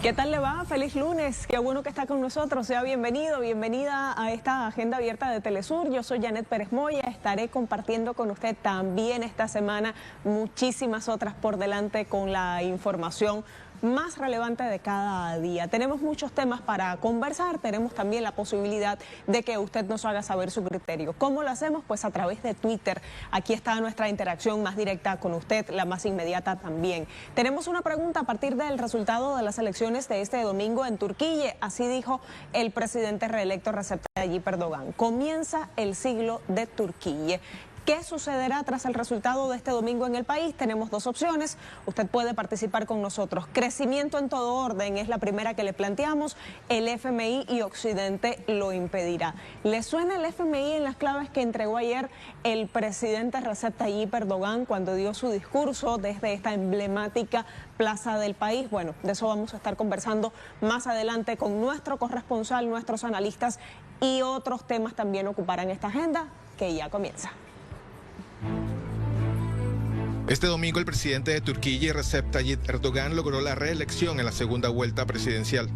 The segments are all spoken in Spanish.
¿Qué tal le va? Feliz lunes, qué bueno que está con nosotros, sea bienvenido, bienvenida a esta agenda abierta de Telesur. Yo soy Janet Pérez Moya, estaré compartiendo con usted también esta semana muchísimas otras por delante con la información más relevante de cada día. Tenemos muchos temas para conversar, tenemos también la posibilidad de que usted nos haga saber su criterio. ¿Cómo lo hacemos? Pues a través de Twitter. Aquí está nuestra interacción más directa con usted, la más inmediata también. Tenemos una pregunta a partir del resultado de las elecciones de este domingo en Turquía. Así dijo el presidente reelecto Recep Tayyip Erdogan. Comienza el siglo de Turquía. ¿Qué sucederá tras el resultado de este domingo en el país? Tenemos dos opciones. Usted puede participar con nosotros. Crecimiento en todo orden es la primera que le planteamos. El FMI y Occidente lo impedirá. ¿Le suena el FMI en las claves que entregó ayer el presidente Recep Tayyip Erdogan cuando dio su discurso desde esta emblemática plaza del país? Bueno, de eso vamos a estar conversando más adelante con nuestro corresponsal, nuestros analistas, y otros temas también ocuparán esta agenda que ya comienza. Este domingo el presidente de Turquía, Recep Tayyip Erdogan, logró la reelección en la segunda vuelta presidencial.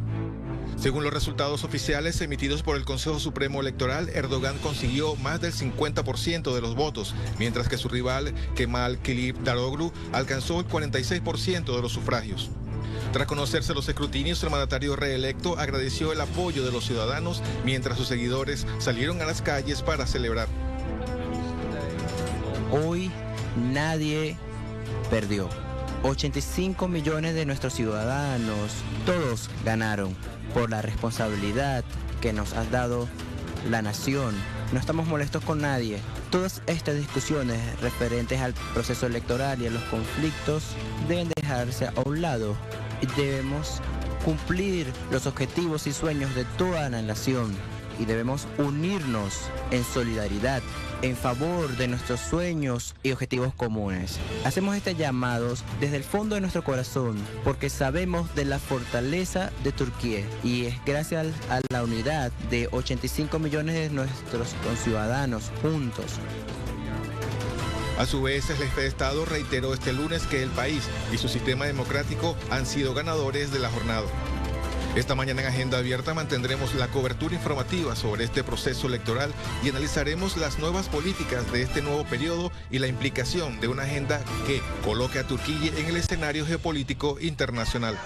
Según los resultados oficiales emitidos por el Consejo Supremo Electoral, Erdogan consiguió más del 50% de los votos, mientras que su rival, Kemal Kılıçdaroğlu, alcanzó el 46% de los sufragios. Tras conocerse los escrutinios, el mandatario reelecto agradeció el apoyo de los ciudadanos, mientras sus seguidores salieron a las calles para celebrar. Hoy nadie perdió. 85 millones de nuestros ciudadanos, todos ganaron por la responsabilidad que nos ha dado la nación. No estamos molestos con nadie. Todas estas discusiones referentes al proceso electoral y a los conflictos deben dejarse a un lado y debemos cumplir los objetivos y sueños de toda la nación y debemos unirnos en solidaridad en favor de nuestros sueños y objetivos comunes. Hacemos este llamado desde el fondo de nuestro corazón porque sabemos de la fortaleza de Turquía y es gracias a la unidad de 85 millones de nuestros conciudadanos juntos. A su vez, el jefe de Estado reiteró este lunes que el país y su sistema democrático han sido ganadores de la jornada. Esta mañana en Agenda Abierta mantendremos la cobertura informativa sobre este proceso electoral y analizaremos las nuevas políticas de este nuevo periodo y la implicación de una agenda que coloque a Turquía en el escenario geopolítico internacional.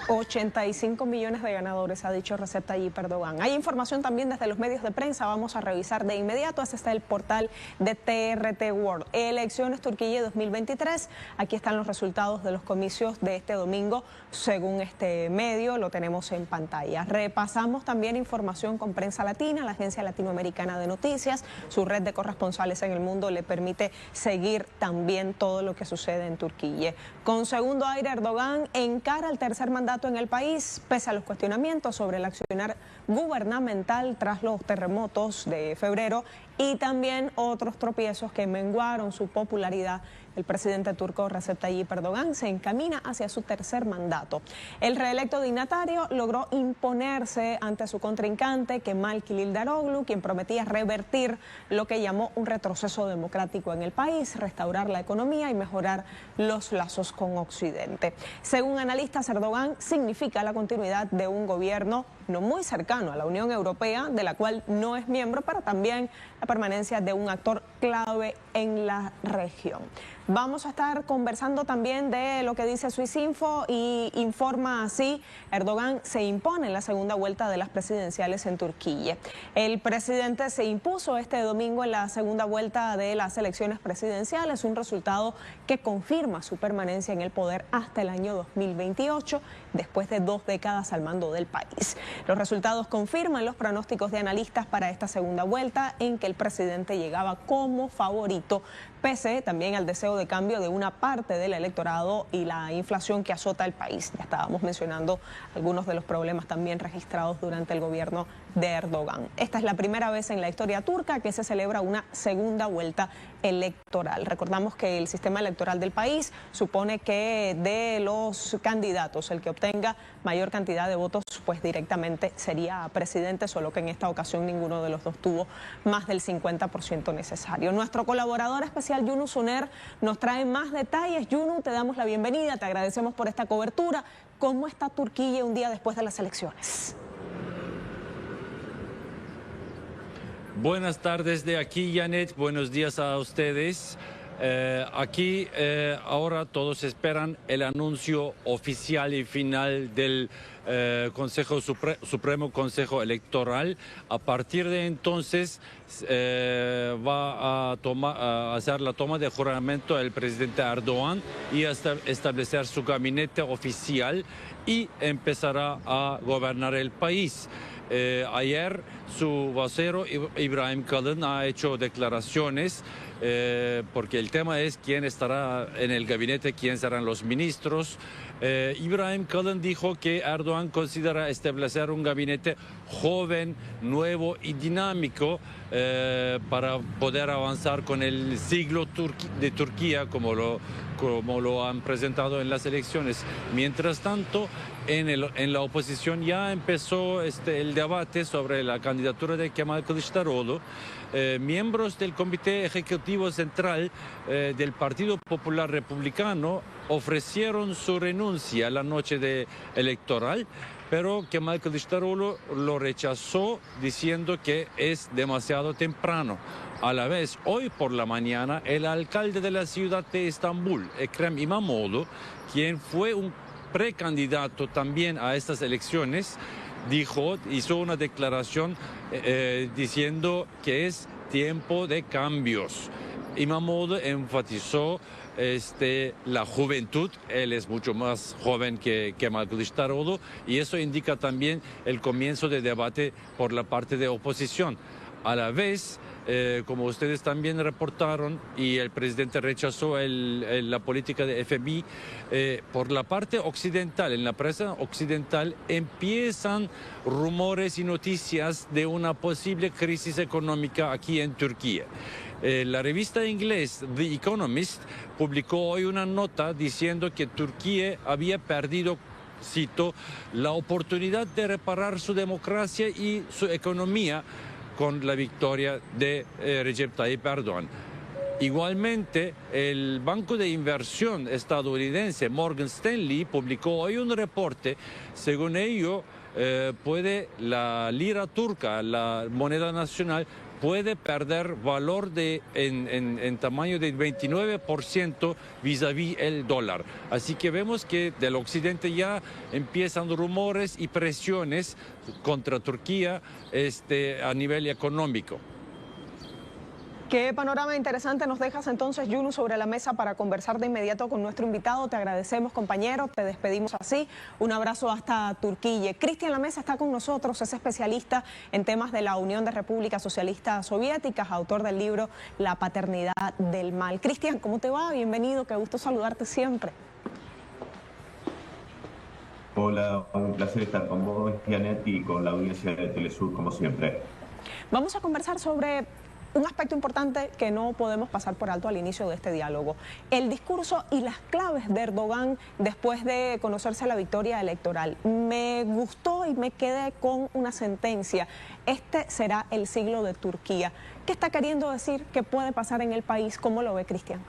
85 millones de ganadores, ha dicho Recep Tayyip Erdogan. Hay información también desde los medios de prensa, vamos a revisar de inmediato. Este está el portal de TRT World. Elecciones Turquía 2023, aquí están los resultados de los comicios de este domingo, según este medio, lo tenemos en pantalla. Repasamos también información con Prensa Latina, la agencia latinoamericana de noticias, su red de corresponsales en el mundo le permite seguir también todo lo que sucede en Turquía. Con segundo aire, Erdogan encara el tercer mandato en el país, pese a los cuestionamientos sobre el accionar gubernamental tras los terremotos de febrero y también otros tropiezos que menguaron su popularidad. El presidente turco Recep Tayyip Erdogan se encamina hacia su tercer mandato. El reelecto dignatario logró imponerse ante su contrincante Kemal Kılıçdaroğlu, quien prometía revertir lo que llamó un retroceso democrático en el país, restaurar la economía y mejorar los lazos con Occidente. Según analistas, Erdogan significa la continuidad de un gobierno no muy cercano a la Unión Europea, de la cual no es miembro, pero también la permanencia de un actor clave en la región. Vamos a estar conversando también de lo que dice Swissinfo y informa así: Erdogan se impone en la segunda vuelta de las presidenciales en Turquía. El presidente se impuso este domingo en la segunda vuelta de las elecciones presidenciales, un resultado que confirma su permanencia en el poder hasta el año 2028, después de 2 décadas al mando del país. Los resultados confirman los pronósticos de analistas para esta segunda vuelta, en que el presidente llegaba como favorito, pese también al deseo de cambio de una parte del electorado y la inflación que azota el país. Ya estábamos mencionando algunos de los problemas también registrados durante el gobierno de Erdogan. Esta es la primera vez en la historia turca que se celebra una segunda vuelta electoral. Recordamos que el sistema electoral del país supone que de los candidatos, el que obtenga mayor cantidad de votos, pues directamente sería presidente, solo que en esta ocasión ninguno de los dos tuvo más del 50% necesario. Nuestro colaborador especial especial Yunus Soner nos trae más detalles. Yunus, te damos la bienvenida, te agradecemos por esta cobertura. ¿Cómo está Turquía un día después de las elecciones? Buenas tardes de aquí, Janet. Buenos días a ustedes. Aquí ahora todos esperan el anuncio oficial y final del Supremo Consejo Electoral. A partir de entonces va a hacer la toma de juramento el presidente Erdogan y establecer su gabinete oficial y empezará a gobernar el país. Ayer su vocero Ibrahim Kalın ha hecho declaraciones porque el tema es quién estará en el gabinete, quién serán los ministros. Ibrahim Kalın dijo que Erdogan considera establecer un gabinete joven, nuevo y dinámico para poder avanzar con el siglo de Turquía como lo han presentado en las elecciones. Mientras tanto, en la oposición ya empezó el debate sobre la candidatura de Kemal Kılıçdaroğlu. Miembros del Comité Ejecutivo Central del Partido Popular Republicano ofrecieron su renuncia la noche electoral, pero Kemal Kılıçdaroğlu lo rechazó diciendo que es demasiado temprano. A la vez, hoy por la mañana, el alcalde de la ciudad de Estambul, Ekrem İmamoğlu, quien fue un precandidato también a estas elecciones, hizo una declaración diciendo que es tiempo de cambios. İmamoğlu enfatizó la juventud, él es mucho más joven que Kemal Kılıçdaroğlu y eso indica también el comienzo de debate por la parte de oposición. A la vez, como ustedes también reportaron y el presidente rechazó la política de FMI, por la parte occidental, en la prensa occidental empiezan rumores y noticias de una posible crisis económica aquí en Turquía. La revista inglesa The Economist publicó hoy una nota diciendo que Turquía había perdido, cito, la oportunidad de reparar su democracia y su economía con la victoria de Recep Tayyip Erdogan. Igualmente, el banco de inversión estadounidense Morgan Stanley publicó hoy un reporte. Según ello, la lira turca, la moneda nacional, puede perder valor en tamaño de 29% vis-à-vis el dólar. Así que vemos que del occidente ya empiezan rumores y presiones contra Turquía a nivel económico. Qué panorama interesante nos dejas entonces, Yunus, sobre la mesa para conversar de inmediato con nuestro invitado. Te agradecemos, compañero, te despedimos así. Un abrazo hasta Turquía. Cristian Lamesa está con nosotros, es especialista en temas de la Unión de Repúblicas Socialistas Soviéticas, autor del libro La paternidad del mal. Cristian, ¿cómo te va? Bienvenido, qué gusto saludarte siempre. Hola, un placer estar con vos, Janet, y con la audiencia de Telesur, como siempre. Vamos a conversar sobre un aspecto importante que no podemos pasar por alto al inicio de este diálogo: el discurso y las claves de Erdogan después de conocerse la victoria electoral. Me gustó y me quedé con una sentencia: este será el siglo de Turquía. ¿Qué está queriendo decir? ¿Qué puede pasar en el país? ¿Cómo lo ve, Cristian?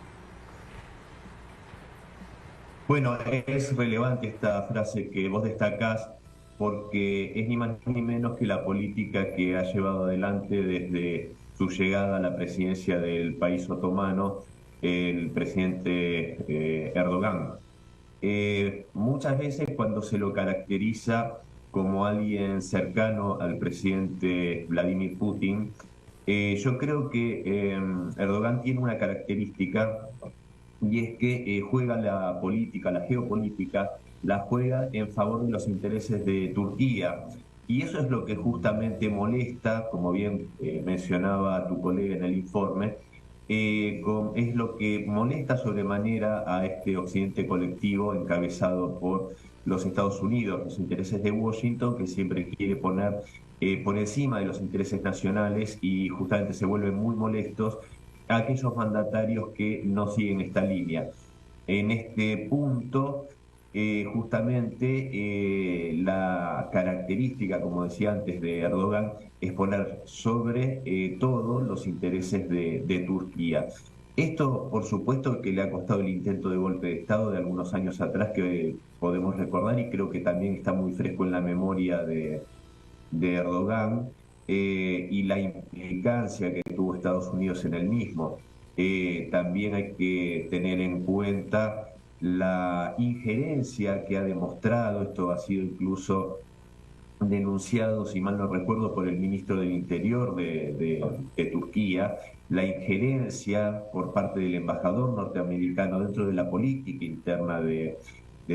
Bueno, es relevante esta frase que vos destacás porque es ni más ni menos que la política que ha llevado adelante desde su llegada a la presidencia del país otomano el presidente Erdogan. Muchas veces cuando se lo caracteriza como alguien cercano al presidente Vladimir Putin, yo creo que Erdogan tiene una característica, y es que juega la política, la geopolítica, la juega en favor de los intereses de Turquía. Y eso es lo que justamente molesta, como bien mencionaba tu colega en el informe, es lo que molesta sobremanera a este occidente colectivo encabezado por los Estados Unidos, los intereses de Washington, que siempre quiere poner por encima de los intereses nacionales, y justamente se vuelven muy molestos a aquellos mandatarios que no siguen esta línea. En este punto, justamente la característica, como decía antes, de Erdogan es poner sobre todo los intereses de Turquía. Esto, por supuesto, que le ha costado el intento de golpe de Estado de algunos años atrás que podemos recordar y creo que también está muy fresco en la memoria de Erdogan y la implicancia que tuvo Estados Unidos en el mismo. También hay que tener en cuenta la injerencia que ha demostrado, esto ha sido incluso denunciado, si mal no recuerdo, por el ministro del Interior de Turquía, la injerencia por parte del embajador norteamericano dentro de la política interna de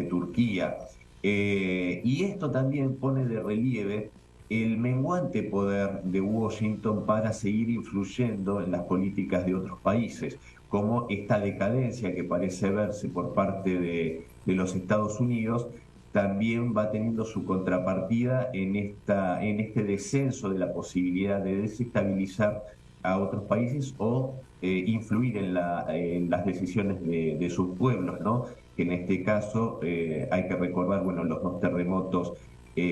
Turquía. Y esto también pone de relieve el menguante poder de Washington para seguir influyendo en las políticas de otros países, como esta decadencia que parece verse por parte de los Estados Unidos también va teniendo su contrapartida en este descenso de la posibilidad de desestabilizar a otros países o influir en las decisiones de sus pueblos, ¿no? Que en este caso hay que recordar, bueno, los dos terremotos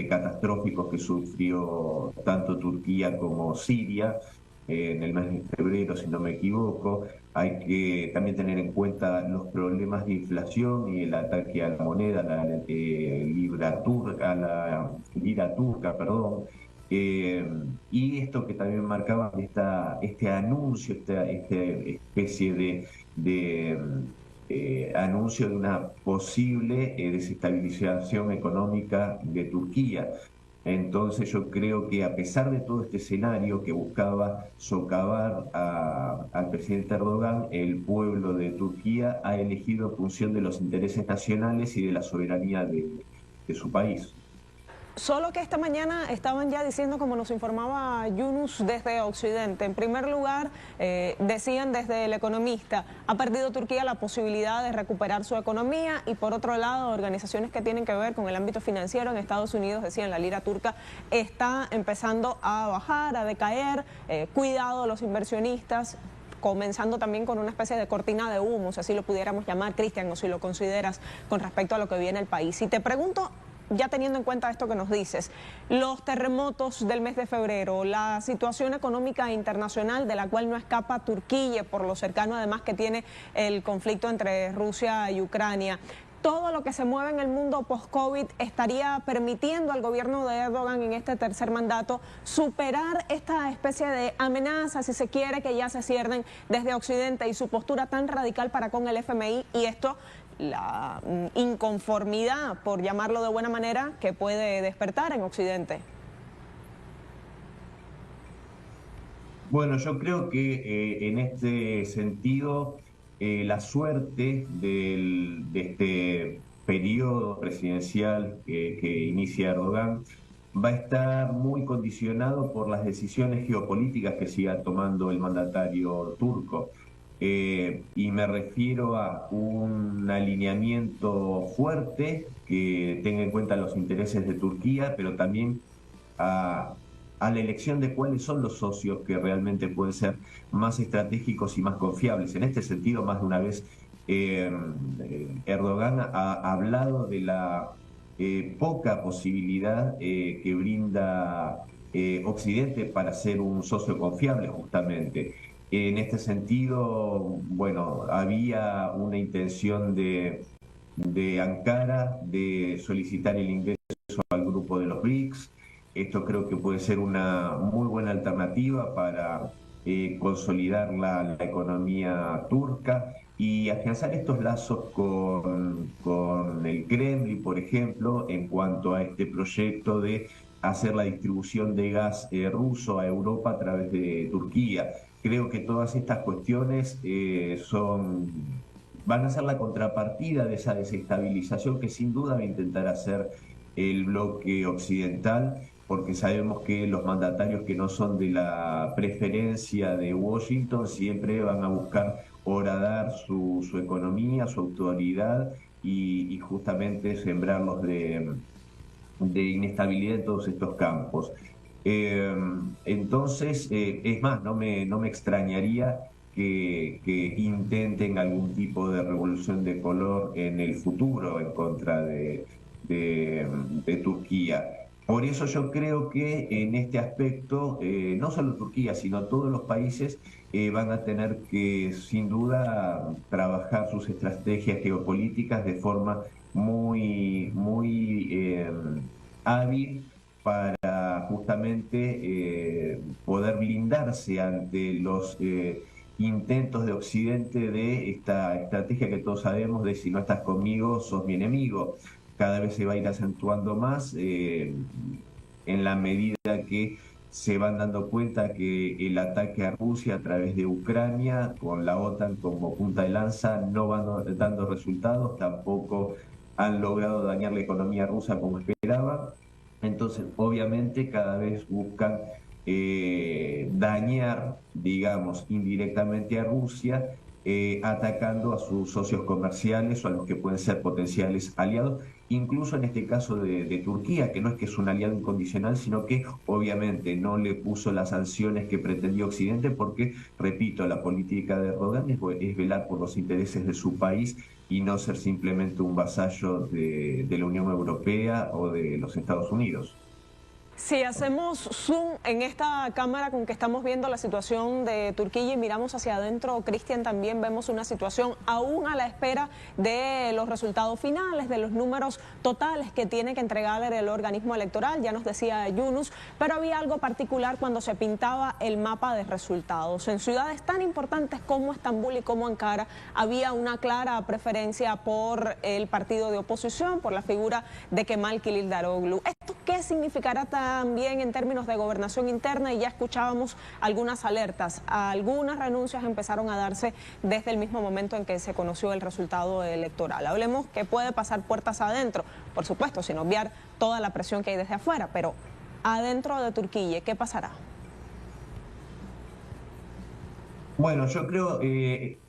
catastróficos que sufrió tanto Turquía como Siria en el mes de febrero, si no me equivoco. Hay que también tener en cuenta los problemas de inflación y el ataque a la moneda, a la lira turca, perdón. Y esto que también marcaba este anuncio, esta especie de anuncio de una posible desestabilización económica de Turquía. Entonces yo creo que a pesar de todo este escenario que buscaba socavar al presidente Erdogan, el pueblo de Turquía ha elegido en función de los intereses nacionales y de la soberanía de su país. Solo que esta mañana estaban ya diciendo, como nos informaba Yunus desde Occidente, en primer lugar decían desde El Economista, ha perdido Turquía la posibilidad de recuperar su economía y por otro lado organizaciones que tienen que ver con el ámbito financiero en Estados Unidos decían la lira turca está empezando a bajar, a decaer, cuidado los inversionistas, comenzando también con una especie de cortina de humo, si así lo pudiéramos llamar, Cristian, o si lo consideras con respecto a lo que viene el país. Y te pregunto, ya teniendo en cuenta esto que nos dices, los terremotos del mes de febrero, la situación económica internacional de la cual no escapa Turquía por lo cercano además que tiene el conflicto entre Rusia y Ucrania, todo lo que se mueve en el mundo post-COVID estaría permitiendo al gobierno de Erdogan en este tercer mandato superar esta especie de amenaza, si se quiere, que ya se ciernen desde Occidente y su postura tan radical para con el FMI y esto, la inconformidad, por llamarlo de buena manera, que puede despertar en Occidente. Bueno, yo creo que en este sentido la suerte de este periodo presidencial que inicia Erdogan va a estar muy condicionado por las decisiones geopolíticas que siga tomando el mandatario turco. Y me refiero a un alineamiento fuerte que tenga en cuenta los intereses de Turquía, pero también a la elección de cuáles son los socios que realmente pueden ser más estratégicos y más confiables. En este sentido, más de una vez, Erdogan ha hablado de la poca posibilidad que brinda Occidente para ser un socio confiable, justamente. En este sentido, bueno, había una intención de Ankara de solicitar el ingreso al grupo de los BRICS. Esto creo que puede ser una muy buena alternativa para consolidar la economía turca y afianzar estos lazos con el Kremlin, por ejemplo, en cuanto a este proyecto de hacer la distribución de gas ruso a Europa a través de Turquía. Creo que todas estas cuestiones van a ser la contrapartida de esa desestabilización que sin duda va a intentar hacer el bloque occidental, porque sabemos que los mandatarios que no son de la preferencia de Washington siempre van a buscar horadar su economía, su autoridad y justamente sembrarlos de inestabilidad en todos estos campos. Entonces, es más, no me extrañaría que intenten algún tipo de revolución de color en el futuro en contra de Turquía. Por eso yo creo que en este aspecto, no solo Turquía, sino todos los países van a tener que, sin duda, trabajar sus estrategias geopolíticas de forma muy hábil para justamente poder blindarse ante los intentos de Occidente de esta estrategia que todos sabemos de si no estás conmigo, sos mi enemigo. Cada vez se va a ir acentuando más en la medida que se van dando cuenta que el ataque a Rusia a través de Ucrania, con la OTAN como punta de lanza, no van dando resultados, tampoco han logrado dañar la economía rusa como esperaban. Entonces, obviamente, cada vez buscan dañar, digamos, indirectamente a Rusia, atacando a sus socios comerciales o a los que pueden ser potenciales aliados, incluso en este caso de Turquía, que no es que es un aliado incondicional, sino que obviamente no le puso las sanciones que pretendió Occidente, porque, repito, la política de Erdogan es velar por los intereses de su país y no ser simplemente un vasallo de la Unión Europea o de los Estados Unidos. Si hacemos zoom en esta cámara con que estamos viendo la situación de Turquía y miramos hacia adentro, Cristian, también vemos una situación aún a la espera de los resultados finales, de los números totales que tiene que entregar el organismo electoral, ya nos decía Yunus, pero había algo particular cuando se pintaba el mapa de resultados. En ciudades tan importantes como Estambul y como Ankara había una clara preferencia por el partido de oposición, por la figura de Kemal Kılıçdaroğlu. ¿Esto qué significará también en términos de gobernación interna? Y ya escuchábamos algunas alertas, algunas renuncias empezaron a darse desde el mismo momento en que se conoció el resultado electoral. Hablemos qué puede pasar puertas adentro, por supuesto, sin obviar toda la presión que hay desde afuera, pero adentro de Turquía, ¿qué pasará? Bueno, yo creo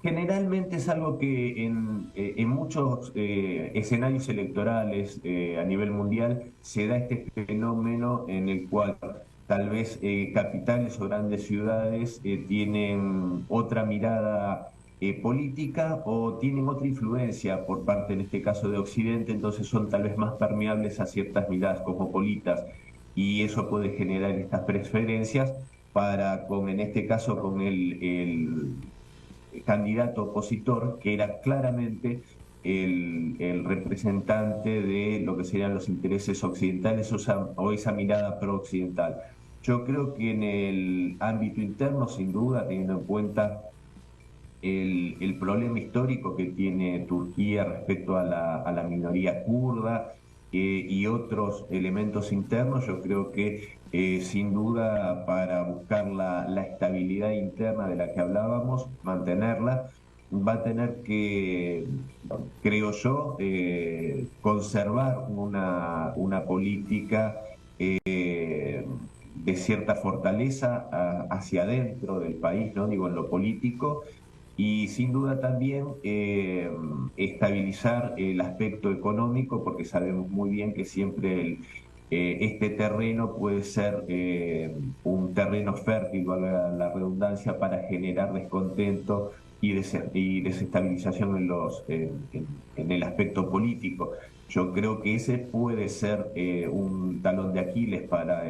generalmente es algo que en muchos escenarios electorales a nivel mundial se da este fenómeno en el cual tal vez capitales o grandes ciudades tienen otra mirada política o tienen otra influencia por parte, en este caso, de Occidente, entonces son tal vez más permeables a ciertas miradas cosmopolitas y eso puede generar estas preferencias para, en este caso, con el candidato opositor, que era claramente el representante de lo que serían los intereses occidentales o esa mirada pro-occidental. Yo creo que en el ámbito interno, sin duda, teniendo en cuenta el problema histórico que tiene Turquía respecto a la minoría kurda y otros elementos internos, yo creo que sin duda para buscar la estabilidad interna de la que hablábamos, mantenerla, va a tener que, creo yo, conservar una política de cierta fortaleza hacia adentro del país, ¿no? Digo, en lo político, y sin duda también estabilizar el aspecto económico, porque sabemos muy bien que siempre este terreno puede ser un terreno fértil, valga la redundancia, para generar descontento y desestabilización en el aspecto político. Yo creo que ese puede ser un talón de Aquiles para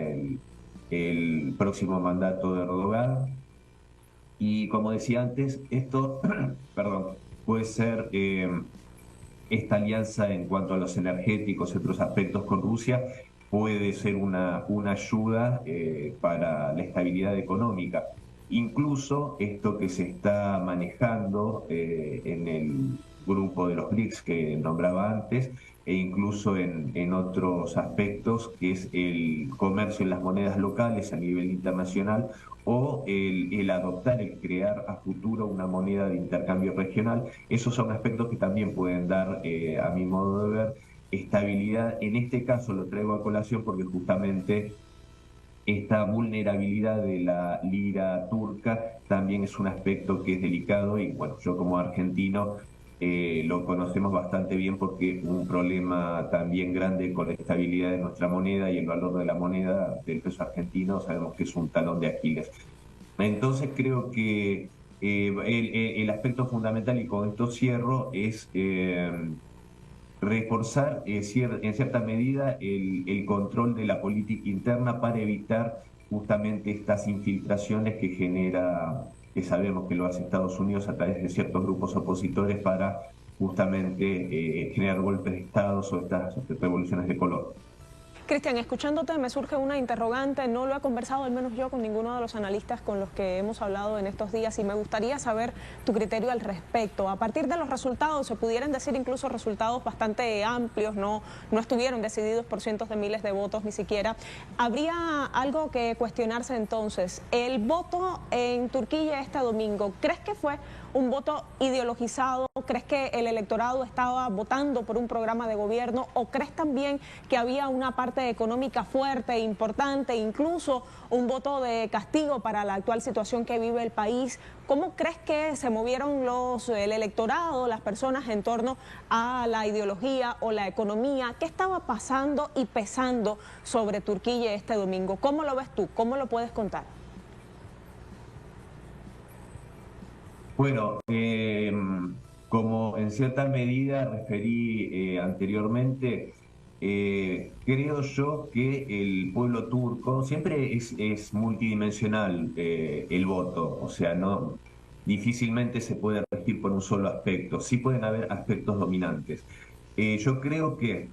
el próximo mandato de Erdogan. Y como decía antes, esto perdón, puede ser esta alianza en cuanto a los energéticos y otros aspectos con Rusia, puede ser una ayuda para la estabilidad económica. Incluso esto que se está manejando en el grupo de los BRICS que nombraba antes, e incluso en otros aspectos, que es el comercio en las monedas locales a nivel internacional, o el adoptar, el crear a futuro una moneda de intercambio regional. Esos son aspectos que también pueden dar, a mi modo de ver, estabilidad. En este caso lo traigo a colación porque justamente esta vulnerabilidad de la lira turca también es un aspecto que es delicado y bueno, yo como argentino lo conocemos bastante bien porque un problema también grande con la estabilidad de nuestra moneda y el valor de la moneda del peso argentino sabemos que es un talón de Aquiles. Entonces creo que el aspecto fundamental, y con esto cierro, es reforzar en cierta medida el control de la política interna para evitar justamente estas infiltraciones que genera, que sabemos que lo hace Estados Unidos a través de ciertos grupos opositores para justamente generar golpes de Estado o estas revoluciones de color. Cristian, escuchándote me surge una interrogante, no lo he conversado al menos yo con ninguno de los analistas con los que hemos hablado en estos días y me gustaría saber tu criterio al respecto. A partir de los resultados, se pudieran decir incluso resultados bastante amplios, no estuvieron decididos por cientos de miles de votos ni siquiera. ¿Habría algo que cuestionarse entonces? El voto en Turquía este domingo, ¿crees que fue un voto ideologizado? ¿Crees que el electorado estaba votando por un programa de gobierno? ¿O crees también que había una parte económica fuerte, importante, incluso un voto de castigo para la actual situación que vive el país? ¿Cómo crees que se movieron el electorado, las personas en torno a la ideología o la economía? ¿Qué estaba pasando y pesando sobre Turquía este domingo? ¿Cómo lo ves tú? ¿Cómo lo puedes contar? Bueno, como en cierta medida referí anteriormente, creo yo que el pueblo turco siempre es multidimensional el voto, o sea, no difícilmente se puede regir por un solo aspecto, sí pueden haber aspectos dominantes. Yo creo que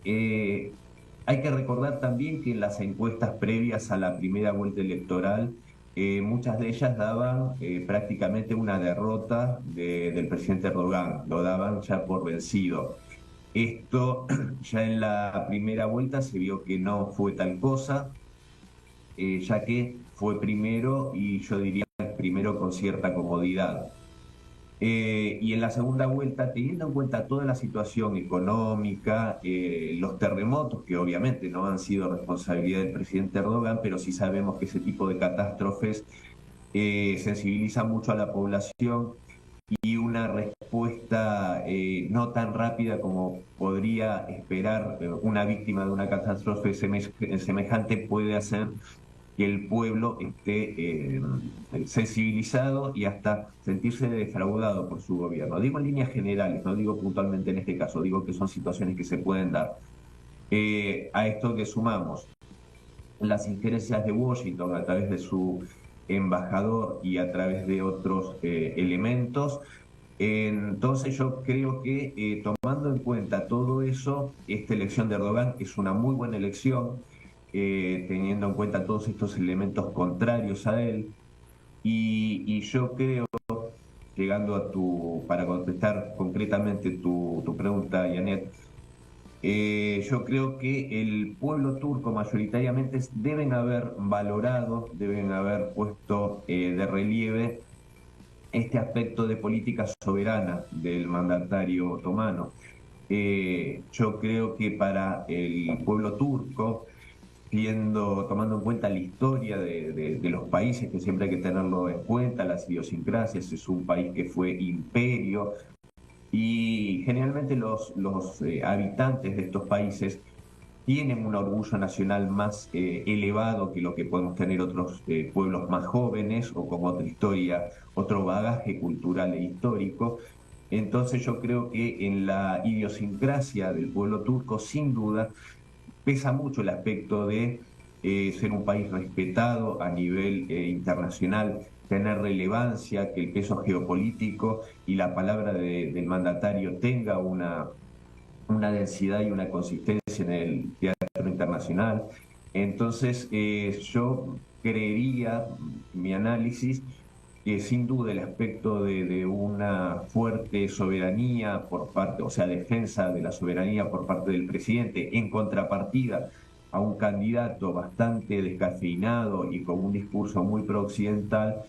hay que recordar también que en las encuestas previas a la primera vuelta electoral, muchas de ellas daban prácticamente una derrota del presidente Erdogan, lo daban ya por vencido. Esto ya en la primera vuelta se vio que no fue tal cosa, ya que fue primero y yo diría primero con cierta comodidad. Y en la segunda vuelta, teniendo en cuenta toda la situación económica, los terremotos, que obviamente no han sido responsabilidad del presidente Erdogan, pero sí sabemos que ese tipo de catástrofes sensibilizan mucho a la población y una respuesta no tan rápida como podría esperar una víctima de una catástrofe semejante puede hacer que el pueblo esté sensibilizado y hasta sentirse defraudado por su gobierno. Digo en líneas generales, no digo puntualmente en este caso, digo que son situaciones que se pueden dar. A esto que sumamos las injerencias de Washington a través de su embajador y a través de otros elementos. Entonces yo creo que tomando en cuenta todo eso, esta elección de Erdogan es una muy buena elección, teniendo en cuenta todos estos elementos contrarios a él, y yo creo, llegando a para contestar concretamente tu pregunta, Janet, yo creo que el pueblo turco mayoritariamente deben haber valorado, deben haber puesto de relieve este aspecto de política soberana del mandatario otomano. Yo creo que para el pueblo turco, tomando en cuenta la historia de los países, que siempre hay que tenerlo en cuenta, las idiosincrasias, es un país que fue imperio, y generalmente los habitantes de estos países tienen un orgullo nacional más elevado que lo que podemos tener otros pueblos más jóvenes o con otra historia, otro bagaje cultural e histórico. Entonces yo creo que en la idiosincrasia del pueblo turco, sin duda, pesa mucho el aspecto de ser un país respetado a nivel internacional, tener relevancia, que el peso geopolítico y la palabra del mandatario tenga una densidad y una consistencia en el teatro internacional. Entonces yo creería, mi análisis, que sin duda el aspecto de una fuerte soberanía por parte, o sea, defensa de la soberanía por parte del presidente, en contrapartida a un candidato bastante descafeinado y con un discurso muy pro-occidental,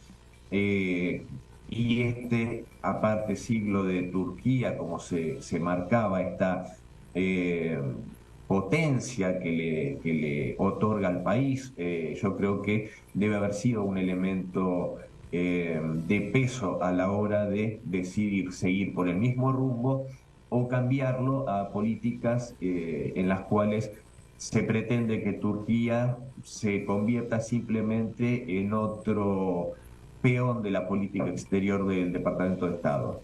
y aparte siglo de Turquía, como se marcaba esta potencia que le otorga al país, yo creo que debe haber sido un elemento de peso a la hora de decidir seguir por el mismo rumbo o cambiarlo a políticas en las cuales se pretende que Turquía se convierta simplemente en otro peón de la política exterior del Departamento de Estado.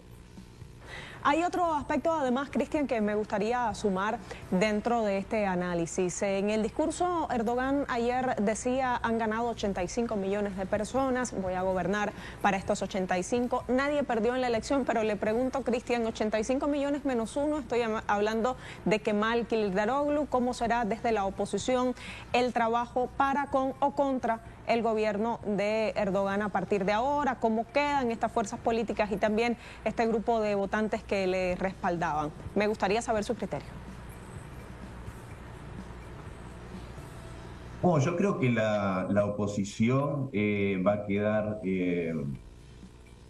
Hay otro aspecto además, Cristian, que me gustaría sumar dentro de este análisis. En el discurso, Erdogan ayer decía, han ganado 85 millones de personas, voy a gobernar para estos 85. Nadie perdió en la elección, pero le pregunto, Cristian, 85 millones menos uno, estoy hablando de Kemal Kılıçdaroğlu, ¿cómo será desde la oposición el trabajo para, con o contra el gobierno de Erdogan a partir de ahora? ¿Cómo quedan estas fuerzas políticas y también este grupo de votantes que le respaldaban? Me gustaría saber su criterio. Bueno, yo creo que la oposición va a quedar,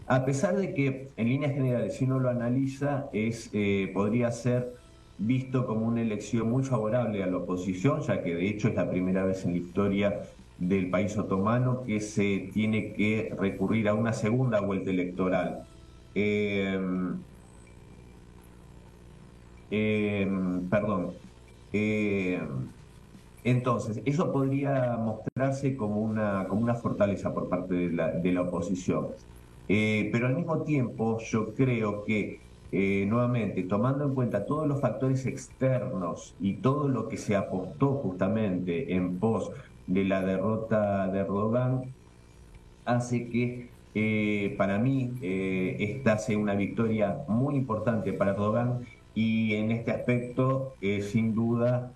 a pesar de que en líneas generales, si uno lo analiza, podría ser visto como una elección muy favorable a la oposición, ya que de hecho es la primera vez en la historia del país otomano que se tiene que recurrir a una segunda vuelta electoral. Entonces, eso podría mostrarse como una fortaleza por parte de la oposición. Pero al mismo tiempo, yo creo que, nuevamente, tomando en cuenta todos los factores externos y todo lo que se apostó justamente en pos de la derrota de Erdogan, hace que para mí esta sea una victoria muy importante para Erdogan, y en este aspecto sin duda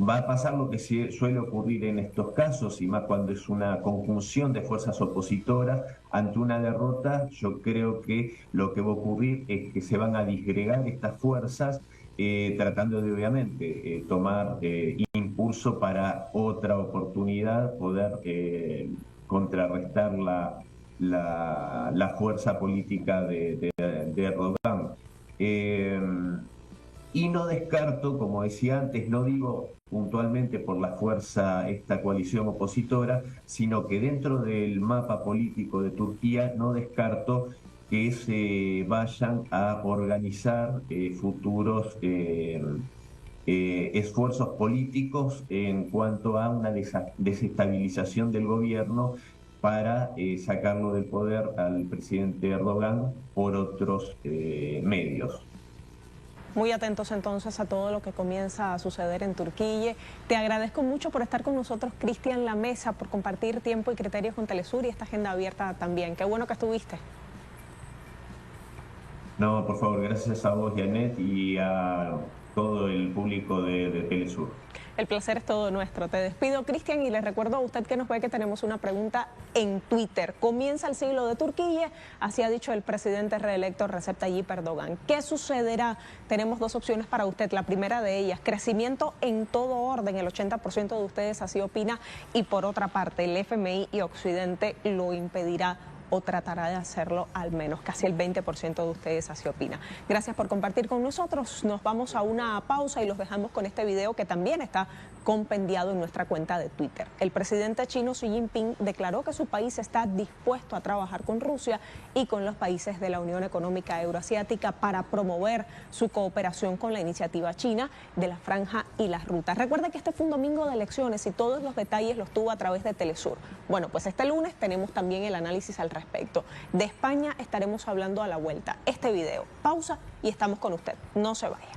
va a pasar lo que suele ocurrir en estos casos, y más cuando es una conjunción de fuerzas opositoras ante una derrota. Yo creo que lo que va a ocurrir es que se van a disgregar estas fuerzas, tratando de obviamente tomar impulso para otra oportunidad, poder contrarrestar la fuerza política de Erdogan. Y no descarto, como decía antes, no digo puntualmente por la fuerza, esta coalición opositora, sino que dentro del mapa político de Turquía no descarto que se vayan a organizar futuros esfuerzos políticos en cuanto a una desestabilización del gobierno para sacarlo del poder al presidente Erdogan por otros medios. Muy atentos entonces a todo lo que comienza a suceder en Turquía. Te agradezco mucho por estar con nosotros, Cristian La Mesa, por compartir tiempo y criterios con Telesur y esta agenda abierta también. Qué bueno que estuviste. No, por favor, gracias a vos, Janet, y a todo el público de Telesur. El placer es todo nuestro. Te despido, Cristian, y le recuerdo a usted que nos ve que tenemos una pregunta en Twitter. Comienza el siglo de Turquía, así ha dicho el presidente reelecto Recep Tayyip Erdogan. ¿Qué sucederá? Tenemos dos opciones para usted. La primera de ellas, crecimiento en todo orden, el 80% de ustedes así opina, y por otra parte, el FMI y Occidente lo impedirá, o tratará de hacerlo al menos. Casi el 20% de ustedes así opina. Gracias por compartir con nosotros. Nos vamos a una pausa y los dejamos con este video que también está compendiado en nuestra cuenta de Twitter. El presidente chino Xi Jinping declaró que su país está dispuesto a trabajar con Rusia y con los países de la Unión Económica Euroasiática para promover su cooperación con la iniciativa china de la Franja y las Rutas. Recuerda que este fue un domingo de elecciones y todos los detalles los tuvo a través de Telesur. Bueno, pues este lunes tenemos también el análisis al respecto. De España estaremos hablando a la vuelta. Este video, pausa y estamos con usted. No se vaya.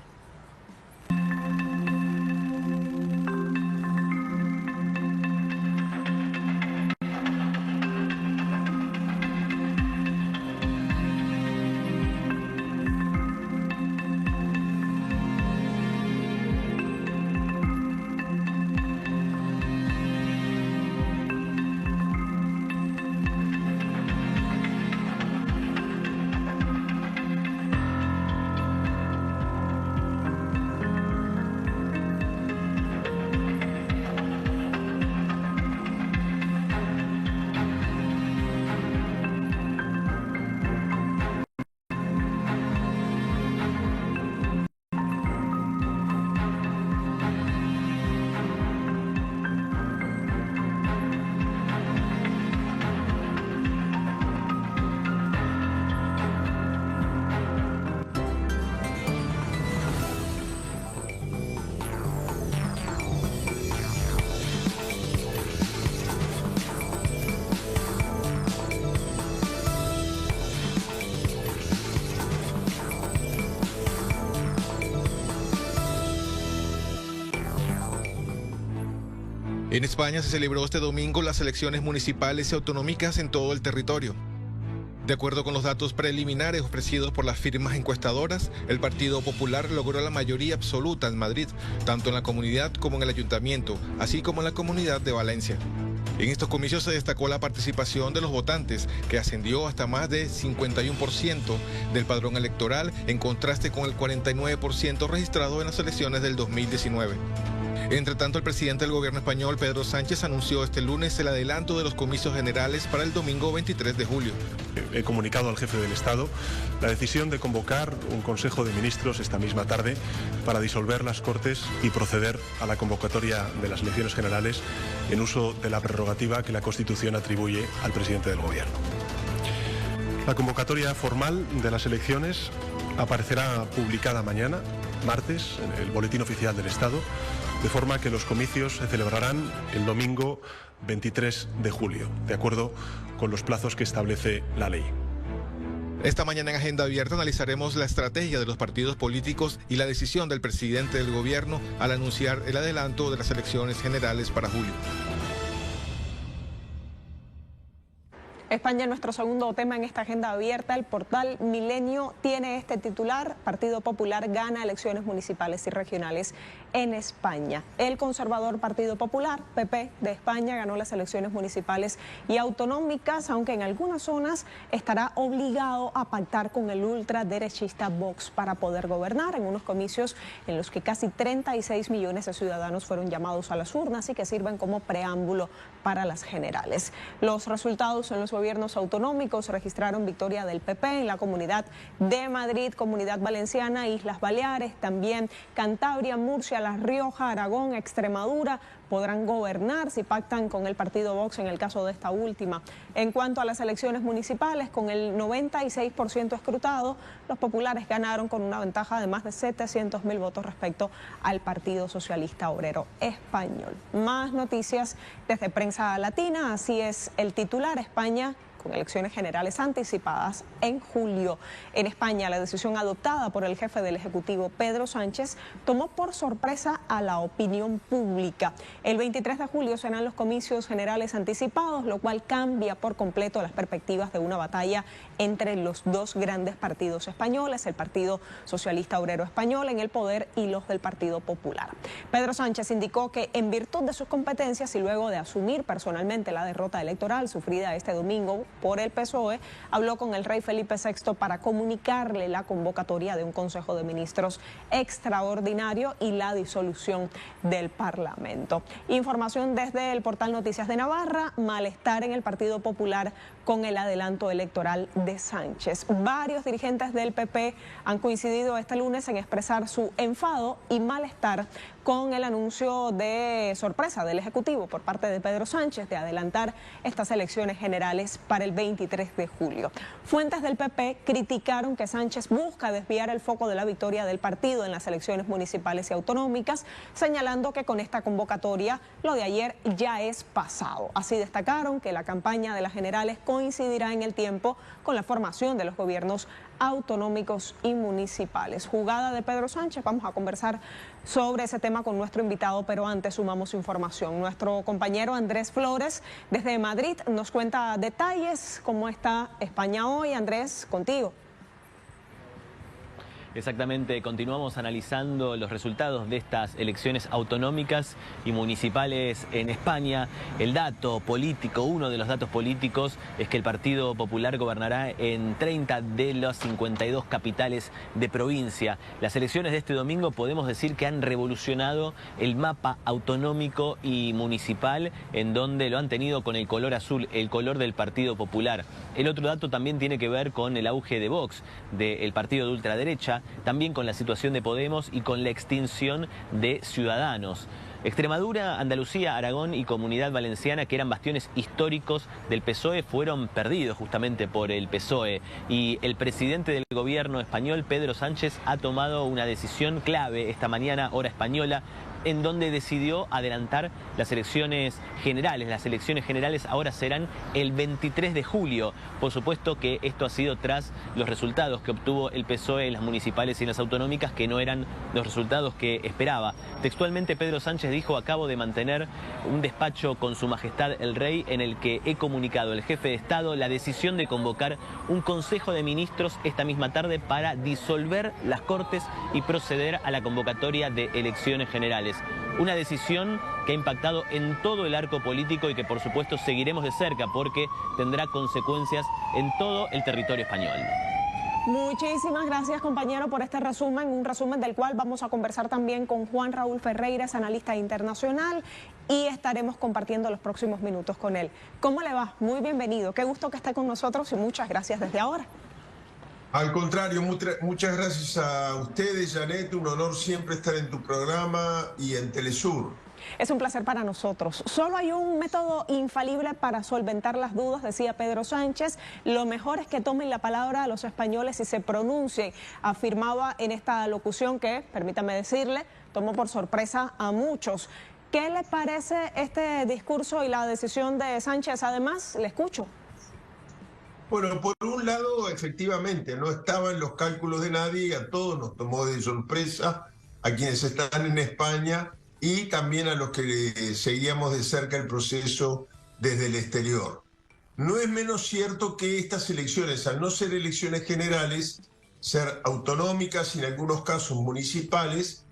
En España se celebró este domingo las elecciones municipales y autonómicas en todo el territorio. De acuerdo con los datos preliminares ofrecidos por las firmas encuestadoras, el Partido Popular logró la mayoría absoluta en Madrid, tanto en la comunidad como en el ayuntamiento, así como en la comunidad de Valencia. En estos comicios se destacó la participación de los votantes, que ascendió hasta más de 51% del padrón electoral, en contraste con el 49% registrado en las elecciones del 2019. Entre tanto, el presidente del gobierno español, Pedro Sánchez, anunció este lunes el adelanto de los comicios generales para el domingo 23 de julio. He comunicado al jefe del Estado la decisión de convocar un Consejo de Ministros esta misma tarde para disolver las Cortes y proceder a la convocatoria de las elecciones generales en uso de la prerrogativa que la Constitución atribuye al presidente del Gobierno. La convocatoria formal de las elecciones aparecerá publicada mañana, martes, en el Boletín Oficial del Estado, de forma que los comicios se celebrarán el domingo 23 de julio, de acuerdo con los plazos que establece la ley. Esta mañana en Agenda Abierta analizaremos la estrategia de los partidos políticos y la decisión del presidente del gobierno al anunciar el adelanto de las elecciones generales para julio. España, nuestro segundo tema en esta agenda abierta. El portal Milenio tiene este titular: Partido Popular gana elecciones municipales y regionales en España. El conservador Partido Popular, PP de España, ganó las elecciones municipales y autonómicas, aunque en algunas zonas estará obligado a pactar con el ultraderechista Vox para poder gobernar, en unos comicios en los que casi 36 millones de ciudadanos fueron llamados a las urnas y que sirven como preámbulo para las generales. Los resultados en los gobiernos autonómicos registraron victoria del PP en la Comunidad de Madrid, Comunidad Valenciana, Islas Baleares, también Cantabria, Murcia, La Rioja, Aragón, Extremadura. Podrán gobernar si pactan con el partido Vox en el caso de esta última. En cuanto a las elecciones municipales, con el 96% escrutado, los populares ganaron con una ventaja de más de 700.000 votos respecto al Partido Socialista Obrero Español. Más noticias desde Prensa Latina, así es el titular: España con elecciones generales anticipadas en julio. En España, la decisión adoptada por el jefe del Ejecutivo, Pedro Sánchez, tomó por sorpresa a la opinión pública. El 23 de julio serán los comicios generales anticipados, lo cual cambia por completo las perspectivas de una batalla entre los dos grandes partidos españoles, el Partido Socialista Obrero Español en el poder y los del Partido Popular. Pedro Sánchez indicó que, en virtud de sus competencias y luego de asumir personalmente la derrota electoral sufrida este domingo por el PSOE, habló con el rey Felipe VI para comunicarle la convocatoria de un Consejo de Ministros extraordinario y la disolución del Parlamento. Información desde el portal Noticias de Navarra: malestar en el Partido Popular con el adelanto electoral de Sánchez. Varios dirigentes del PP han coincidido este lunes en expresar su enfado y malestar con el anuncio de sorpresa del Ejecutivo por parte de Pedro Sánchez de adelantar estas elecciones generales para el 23 de julio. Fuentes del PP criticaron que Sánchez busca desviar el foco de la victoria del partido en las elecciones municipales y autonómicas, señalando que con esta convocatoria lo de ayer ya es pasado. Así destacaron que la campaña de las generales coincidirá en el tiempo con la formación de los gobiernos autonómicos y municipales. Jugada de Pedro Sánchez. Vamos a conversar sobre ese tema con nuestro invitado, pero antes sumamos información. Nuestro compañero Andrés Flores desde Madrid nos cuenta detalles. ¿Cómo está España hoy? Andrés, contigo. Exactamente, continuamos analizando los resultados de estas elecciones autonómicas y municipales en España. El dato político, uno de los datos políticos, es que el Partido Popular gobernará en 30 de las 52 capitales de provincia. Las elecciones de este domingo podemos decir que han revolucionado el mapa autonómico y municipal, en donde lo han tenido con el color azul, el color del Partido Popular. El otro dato también tiene que ver con el auge de Vox, del partido de ultraderecha, también con la situación de Podemos y con la extinción de Ciudadanos. Extremadura, Andalucía, Aragón y Comunidad Valenciana, que eran bastiones históricos del PSOE, fueron perdidos justamente por el PSOE. Y el presidente del gobierno español, Pedro Sánchez, ha tomado una decisión clave esta mañana, hora española, en donde decidió adelantar las elecciones generales. Las elecciones generales ahora serán el 23 de julio. Por supuesto que esto ha sido tras los resultados que obtuvo el PSOE en las municipales y en las autonómicas, que no eran los resultados que esperaba. Textualmente, Pedro Sánchez dijo: acabo de mantener un despacho con Su Majestad el Rey en el que he comunicado al jefe de Estado la decisión de convocar un Consejo de Ministros esta misma tarde para disolver las Cortes y proceder a la convocatoria de elecciones generales. Una decisión que ha impactado en todo el arco político y que por supuesto seguiremos de cerca porque tendrá consecuencias en todo el territorio español. Muchísimas gracias, compañero, por este resumen, un resumen del cual vamos a conversar también con Juan Raúl Ferreira, analista internacional, y estaremos compartiendo los próximos minutos con él. ¿Cómo le va? Muy bienvenido, qué gusto que esté con nosotros y muchas gracias desde ahora. Al contrario, muchas gracias a ustedes, Janet, un honor siempre estar en tu programa y en Telesur. Es un placer para nosotros. Solo hay un método infalible para solventar las dudas, decía Pedro Sánchez. Lo mejor es que tomen la palabra a los españoles y se pronuncien. Afirmaba en esta locución que, permítame decirle, tomó por sorpresa a muchos. ¿Qué le parece este discurso y la decisión de Sánchez? Además, le escucho. Bueno, por un lado, efectivamente, no estaba en los cálculos de nadie y a todos nos tomó de sorpresa, a quienes están en España y también a los que seguíamos de cerca el proceso desde el exterior. No es menos cierto que estas elecciones, al no ser elecciones generales, ser autonómicas y en algunos casos municipales,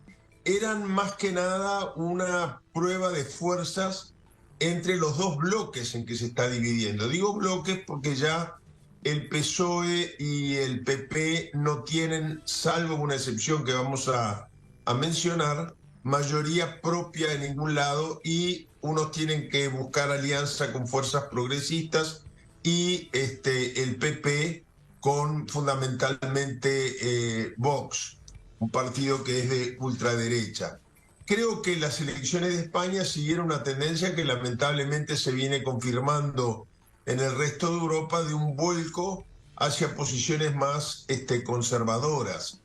eran más que nada una prueba de fuerzas entre los dos bloques en que se está dividiendo. Digo bloques porque ya el PSOE y el PP no tienen, salvo una excepción que vamos a mencionar, mayoría propia en ningún lado y unos tienen que buscar alianza con fuerzas progresistas y el PP con fundamentalmente Vox, un partido que es de ultraderecha. Creo que las elecciones de España siguieron una tendencia que lamentablemente se viene confirmando en el resto de Europa de un vuelco hacia posiciones más conservadoras.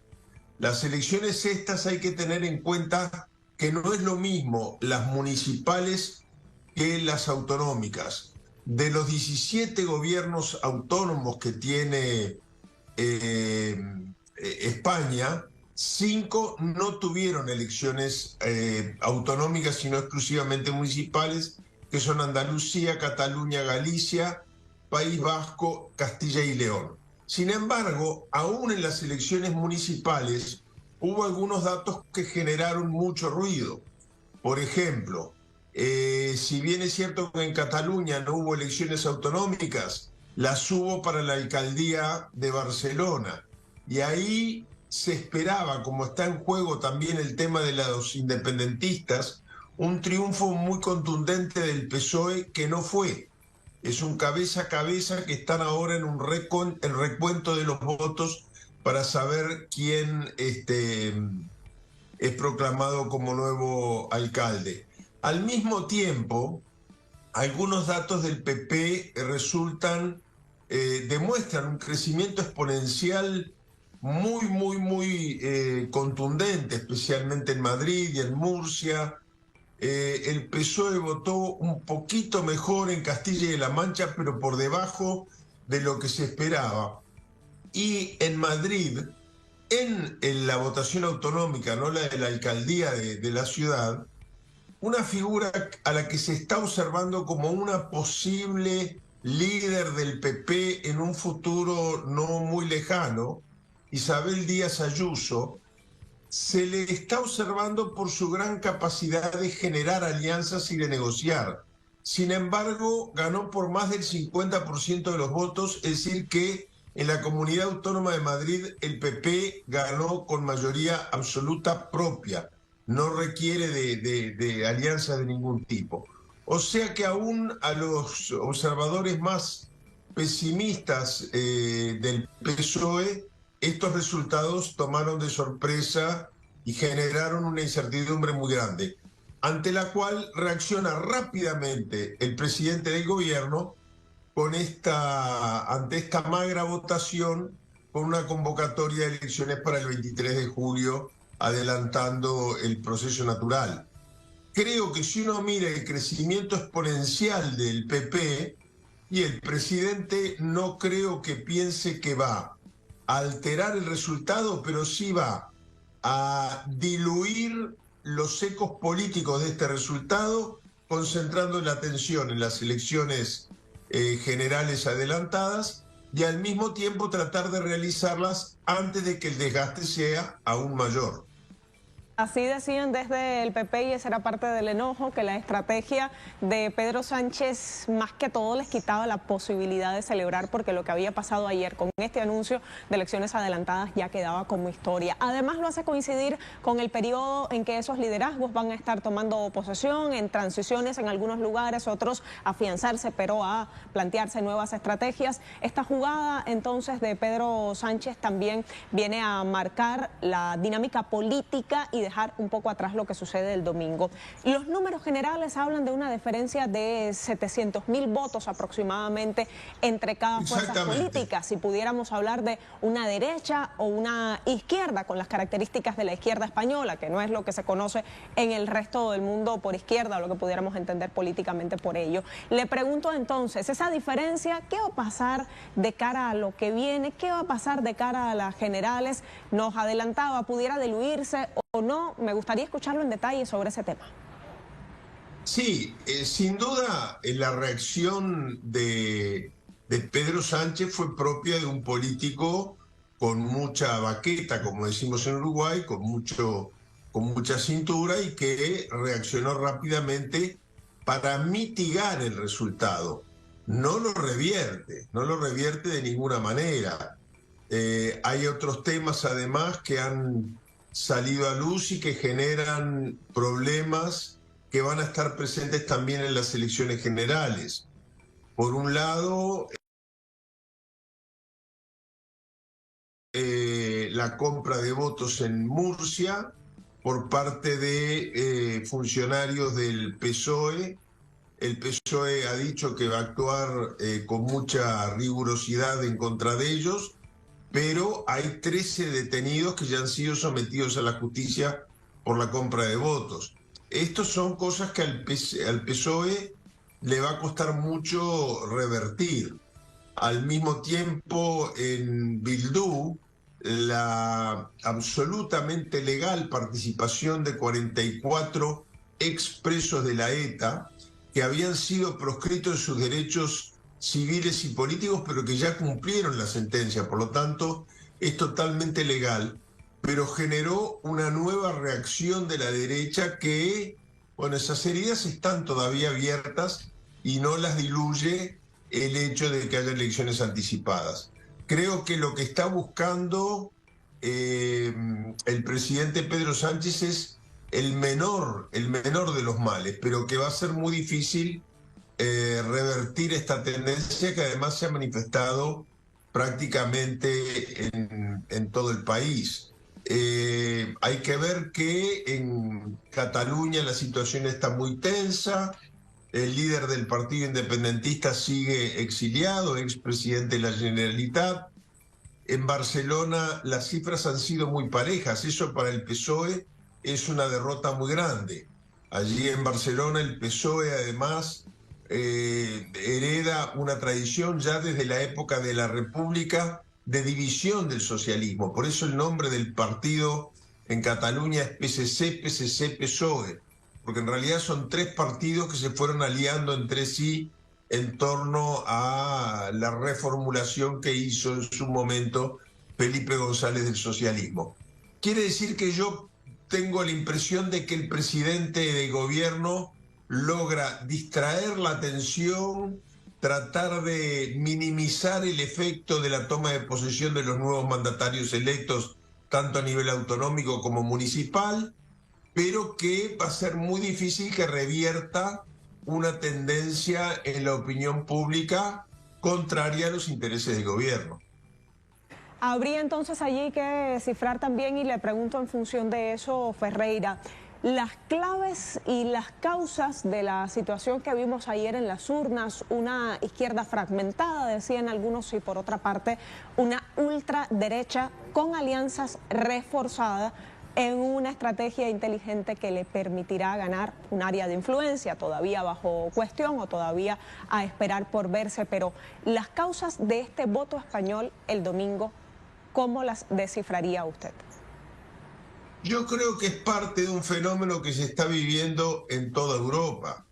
Las elecciones estas hay que tener en cuenta que no es lo mismo las municipales que las autonómicas. De los 17 gobiernos autónomos que tiene España, 5 no tuvieron elecciones autonómicas, sino exclusivamente municipales, que son Andalucía, Cataluña, Galicia, País Vasco, Castilla y León. Sin embargo, aún en las elecciones municipales hubo algunos datos que generaron mucho ruido. Por ejemplo, si bien es cierto que en Cataluña no hubo elecciones autonómicas, las hubo para la alcaldía de Barcelona. Y ahí se esperaba, como está en juego también el tema de los independentistas, un triunfo muy contundente del PSOE que no fue. Es un cabeza a cabeza que están ahora en el recuento de los votos para saber quién es proclamado como nuevo alcalde. Al mismo tiempo, algunos datos del PP demuestran un crecimiento exponencial muy contundente, especialmente en Madrid y en Murcia. El PSOE votó un poquito mejor en Castilla y La Mancha, pero por debajo de lo que se esperaba. Y en Madrid, en la votación autonómica, no la de la alcaldía de la ciudad, una figura a la que se está observando como una posible líder del PP en un futuro no muy lejano, Isabel Díaz Ayuso, se le está observando por su gran capacidad de generar alianzas y de negociar. Sin embargo, ganó por más del 50% de los votos, es decir que en la Comunidad Autónoma de Madrid el PP ganó con mayoría absoluta propia, no requiere de alianzas de ningún tipo. O sea que aún a los observadores más pesimistas del PSOE, estos resultados tomaron de sorpresa y generaron una incertidumbre muy grande, ante la cual reacciona rápidamente el presidente del gobierno ante esta magra votación, con una convocatoria de elecciones para el 23 de julio, adelantando el proceso natural. creo que si uno mira el crecimiento exponencial del PP, y el presidente no creo que piense que va a alterar el resultado, pero sí va a diluir los ecos políticos de este resultado, concentrando la atención en las elecciones generales adelantadas y al mismo tiempo tratar de realizarlas antes de que el desgaste sea aún mayor. Así decían desde el PP, y esa era parte del enojo, que la estrategia de Pedro Sánchez más que todo les quitaba la posibilidad de celebrar, porque lo que había pasado ayer con este anuncio de elecciones adelantadas ya quedaba como historia. Además lo hace coincidir con el periodo en que esos liderazgos van a estar tomando posesión, en transiciones en algunos lugares, otros afianzarse, pero a plantearse nuevas estrategias. Esta jugada entonces de Pedro Sánchez también viene a marcar la dinámica política y dejar un poco atrás lo que sucede el domingo. Los números generales hablan de una diferencia de 700.000 votos aproximadamente entre cada fuerza política. Si pudiéramos hablar de una derecha o una izquierda, con las características de la izquierda española, que no es lo que se conoce en el resto del mundo por izquierda, o lo que pudiéramos entender políticamente por ello. Le pregunto entonces, esa diferencia, ¿qué va a pasar de cara a lo que viene? ¿Qué va a pasar de cara a las generales? Nos adelantaba, ¿pudiera diluirse o no? Me gustaría escucharlo en detalle sobre ese tema. Sí, sin duda la reacción de Pedro Sánchez fue propia de un político con mucha baqueta, como decimos en Uruguay, con mucha cintura, y que reaccionó rápidamente para mitigar el resultado. No lo revierte de ninguna manera. Hay otros temas además que han salido a luz y que generan problemas que van a estar presentes también en las elecciones generales. Por un lado, la compra de votos en Murcia por parte de funcionarios del PSOE. El PSOE ha dicho que va a actuar con mucha rigurosidad en contra de ellos, pero hay 13 detenidos que ya han sido sometidos a la justicia por la compra de votos. Estas son cosas que al PSOE le va a costar mucho revertir. Al mismo tiempo, en Bildu, la absolutamente legal participación de 44 expresos de la ETA que habían sido proscritos en sus derechos civiles y políticos, pero que ya cumplieron la sentencia, por lo tanto es totalmente legal, pero generó una nueva reacción de la derecha que, bueno, esas heridas están todavía abiertas y no las diluye el hecho de que haya elecciones anticipadas. Creo que lo que está buscando el presidente Pedro Sánchez es el menor de los males, pero que va a ser muy difícil revertir esta tendencia que además se ha manifestado prácticamente en todo el país. Hay que ver que en Cataluña la situación está muy tensa, el líder del partido independentista sigue exiliado, expresidente de la Generalitat. En Barcelona las cifras han sido muy parejas, eso para el PSOE es una derrota muy grande. Allí en Barcelona el PSOE además hereda una tradición ya desde la época de la República de división del socialismo. Por eso el nombre del partido en Cataluña es PSC, PSC, PSOE, porque en realidad son tres partidos que se fueron aliando entre sí en torno a la reformulación que hizo en su momento Felipe González del socialismo. Quiere decir que yo tengo la impresión de que el presidente de gobierno logra distraer la atención, tratar de minimizar el efecto de la toma de posesión de los nuevos mandatarios electos, tanto a nivel autonómico como municipal, pero que va a ser muy difícil que revierta una tendencia en la opinión pública contraria a los intereses del gobierno. Habría entonces allí que descifrar también, y le pregunto en función de eso, Ferreira, las claves y las causas de la situación que vimos ayer en las urnas, una izquierda fragmentada, decían algunos, y por otra parte una ultraderecha con alianzas reforzadas en una estrategia inteligente que le permitirá ganar un área de influencia, todavía bajo cuestión o todavía a esperar por verse, pero las causas de este voto español el domingo, ¿cómo las descifraría usted? Yo creo que es parte de un fenómeno que se está viviendo en toda Europa.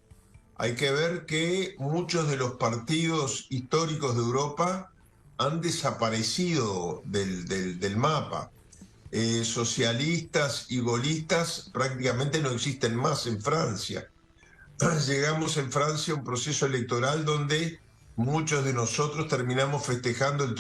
Hay que ver que muchos de los partidos históricos de Europa han desaparecido del mapa. Socialistas y gaullistas prácticamente no existen más en Francia. Llegamos en Francia a un proceso electoral donde muchos de nosotros terminamos festejando el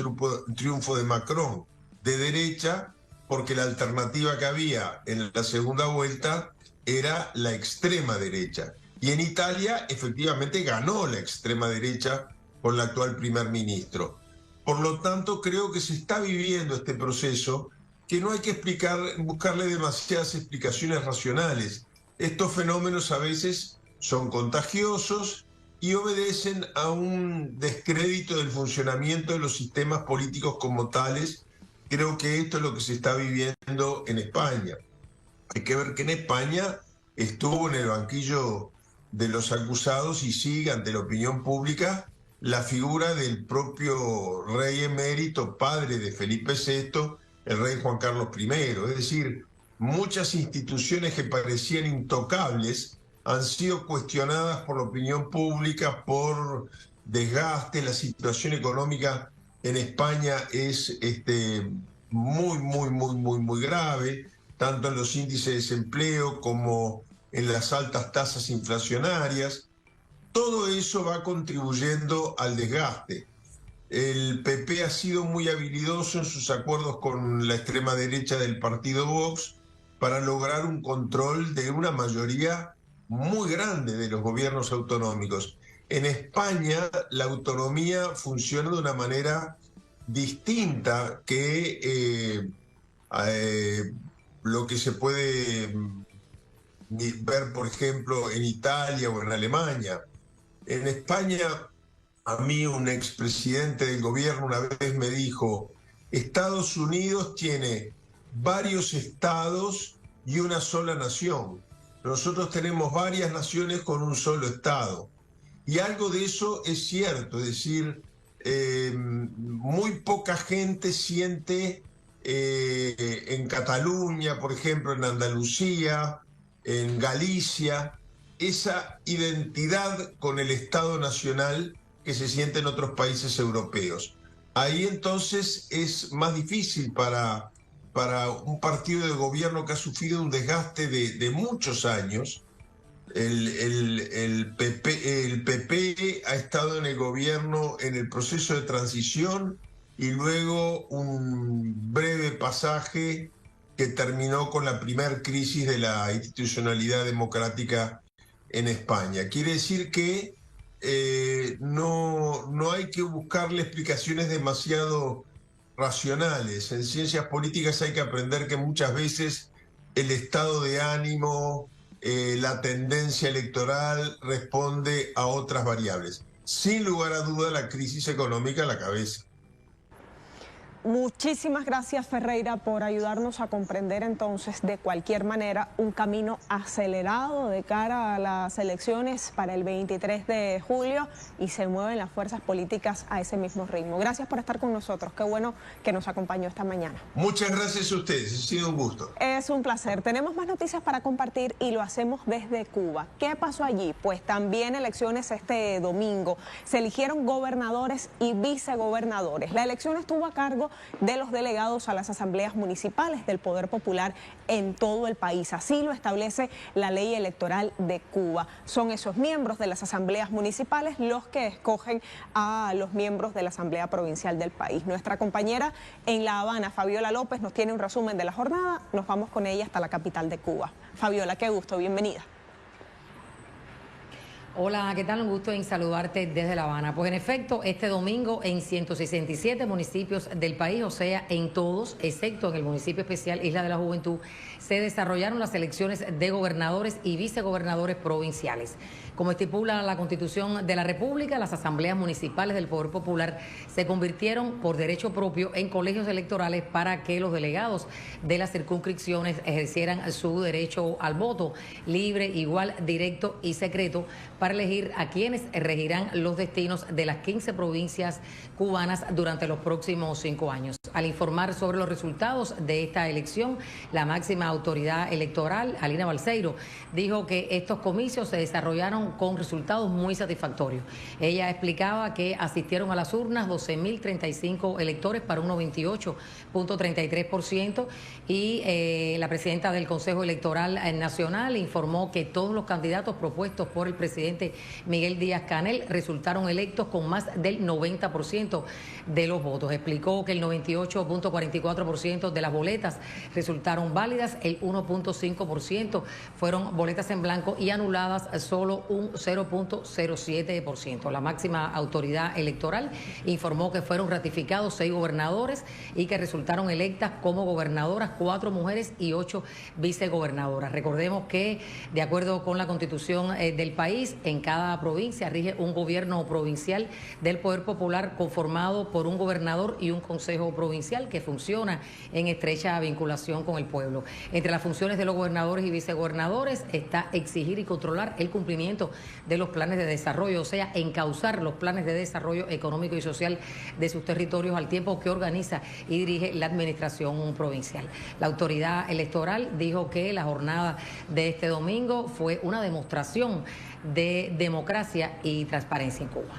triunfo de Macron de derecha, porque la alternativa que había en la segunda vuelta era la extrema derecha. Y en Italia efectivamente ganó la extrema derecha con el actual primer ministro. Por lo tanto, creo que se está viviendo este proceso que no hay que buscarle demasiadas explicaciones racionales. Estos fenómenos a veces son contagiosos y obedecen a un descrédito del funcionamiento de los sistemas políticos como tales. Creo que esto es lo que se está viviendo en España. Hay que ver que en España estuvo en el banquillo de los acusados y sigue ante la opinión pública la figura del propio rey emérito, padre de Felipe VI, el rey Juan Carlos I. Es decir, muchas instituciones que parecían intocables han sido cuestionadas por la opinión pública por desgaste. La situación económica en España es muy grave, tanto en los índices de desempleo como en las altas tasas inflacionarias. Todo eso va contribuyendo al desgaste. El PP ha sido muy habilidoso en sus acuerdos con la extrema derecha del partido Vox para lograr un control de una mayoría muy grande de los gobiernos autonómicos. En España la autonomía funciona de una manera distinta que lo que se puede ver, por ejemplo, en Italia o en Alemania. En España, a mí un expresidente del gobierno una vez me dijo: Estados Unidos tiene varios estados y una sola nación. Nosotros tenemos varias naciones con un solo estado. Y algo de eso es cierto, es decir, muy poca gente siente en Cataluña, por ejemplo, en Andalucía, en Galicia, esa identidad con el Estado Nacional que se siente en otros países europeos. Ahí entonces es más difícil para un partido de gobierno que ha sufrido un desgaste de muchos años. El PP ha estado en el gobierno en el proceso de transición y luego un breve pasaje que terminó con la primer crisis de la institucionalidad democrática en España. Quiere decir que no hay que buscarle explicaciones demasiado racionales. En ciencias políticas hay que aprender que muchas veces el estado de ánimo, la tendencia electoral responde a otras variables. Sin lugar a duda, la crisis económica a la cabeza. Muchísimas gracias, Ferreira, por ayudarnos a comprender entonces de cualquier manera un camino acelerado de cara a las elecciones para el 23 de julio y se mueven las fuerzas políticas a ese mismo ritmo. Gracias por estar con nosotros. Qué bueno que nos acompañó esta mañana. Muchas gracias a ustedes. Ha sido un gusto. Es un placer. Tenemos más noticias para compartir y lo hacemos desde Cuba. ¿Qué pasó allí? Pues también elecciones este domingo. Se eligieron gobernadores y vicegobernadores. La elección estuvo a cargo de los delegados a las asambleas municipales del Poder Popular en todo el país. Así lo establece la ley electoral de Cuba. Son esos miembros de las asambleas municipales los que escogen a los miembros de la Asamblea Provincial del país. Nuestra compañera en La Habana, Fabiola López, nos tiene un resumen de la jornada. Nos vamos con ella hasta la capital de Cuba. Fabiola, qué gusto, bienvenida. Hola, ¿qué tal? Un gusto en saludarte desde La Habana. Pues en efecto, este domingo en 167 municipios del país, o sea, en todos, excepto en el municipio especial Isla de la Juventud, se desarrollaron las elecciones de gobernadores y vicegobernadores provinciales. Como estipula la Constitución de la República, las asambleas municipales del Poder Popular se convirtieron por derecho propio en colegios electorales para que los delegados de las circunscripciones ejercieran su derecho al voto libre, igual, directo y secreto para elegir a quienes regirán los destinos de las 15 provincias cubanas durante los próximos 5 años. Al informar sobre los resultados de esta elección, la máxima autoridad electoral, Alina Balseiro, dijo que estos comicios se desarrollaron con resultados muy satisfactorios. Ella explicaba que asistieron a las urnas 12.035 electores para un 98.33% y la presidenta del Consejo Electoral Nacional informó que todos los candidatos propuestos por el presidente Miguel Díaz-Canel resultaron electos con más del 90% de los votos. Explicó que el 98.44% de las boletas resultaron válidas, el 1.5% fueron boletas en blanco y anuladas solo un 0.07%. La máxima autoridad electoral informó que fueron ratificados 6 gobernadores y que resultaron electas como gobernadoras 4 mujeres y 8 vicegobernadoras. Recordemos que, de acuerdo con la Constitución del país, en cada provincia rige un gobierno provincial del Poder Popular conformado por un gobernador y un consejo provincial que funciona en estrecha vinculación con el pueblo. Entre las funciones de los gobernadores y vicegobernadores está exigir y controlar el cumplimiento de los planes de desarrollo, o sea, encauzar los planes de desarrollo económico y social de sus territorios al tiempo que organiza y dirige la administración provincial. La autoridad electoral dijo que la jornada de este domingo fue una demostración de democracia y transparencia en Cuba.